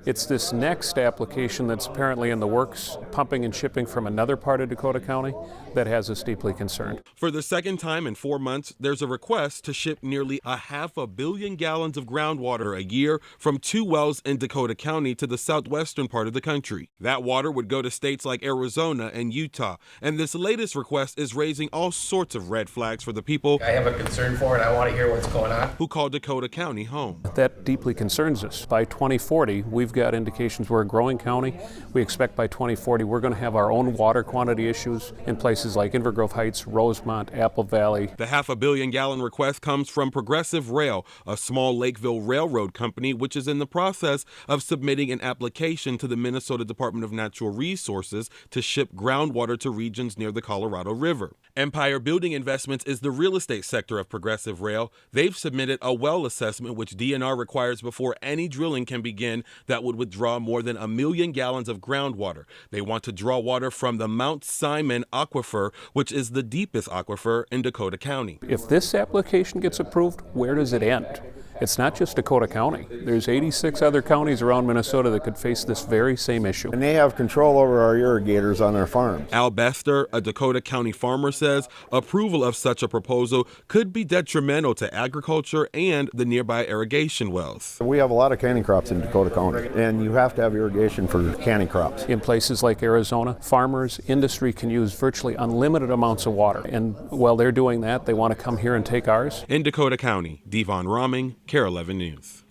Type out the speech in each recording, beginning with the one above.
It's this next application that's apparently in the works, pumping and shipping from another part of Dakota County, that has us deeply concerned. For the second time in 4 months, there's a request to ship nearly 500 million gallons of groundwater a year from 2 wells in Dakota County to the southwestern part of the country. That water would go to states like Arizona and Utah, and this latest request is raising all sorts of red flags for the people I have a concern for it. I want to hear what's going on. who call Dakota County home. That deeply concerns us. By 2040, we've got indications we're a growing county. We expect by 2040 we're going to have our own water quantity issues in places like Inver Grove Heights, Rosemont, Apple Valley. The 500 million gallon request comes from Progressive Rail, a small Lakeville railroad company which is in the process of submitting an application to the Minnesota Department of Natural Resources to ship groundwater to regions near the Colorado River. Empire Building Investments is the real estate sector of Progressive Rail. They've submitted a well assessment which DNR requires before any drilling can begin that would withdraw more than 1 million gallons of groundwater. They want to draw water from the Mount Simon Aquifer, which is the deepest aquifer in Dakota County. If this application gets approved, where does it end? It's not just Dakota County. There's 86 other counties around Minnesota that could face this very same issue. And they have control over our irrigators on their farms. Al Bester, a Dakota County farmer, says approval of such a proposal could be detrimental to agriculture and the nearby irrigation wells. We have a lot of canning crops in Dakota County, and you have to have irrigation for canning crops. In places like Arizona, farmers, industry can use virtually unlimited amounts of water. And while they're doing that, they want to come here and take ours. In Dakota County, Devon Romming, KARE 11 News.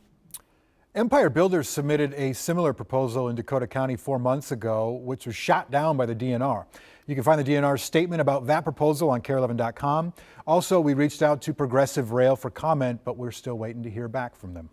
Empire Builders submitted a similar proposal in Dakota County 4 months ago, which was shot down by the DNR. You can find the DNR's statement about that proposal on KARE11.com. Also, we reached out to Progressive Rail for comment, but we're still waiting to hear back from them.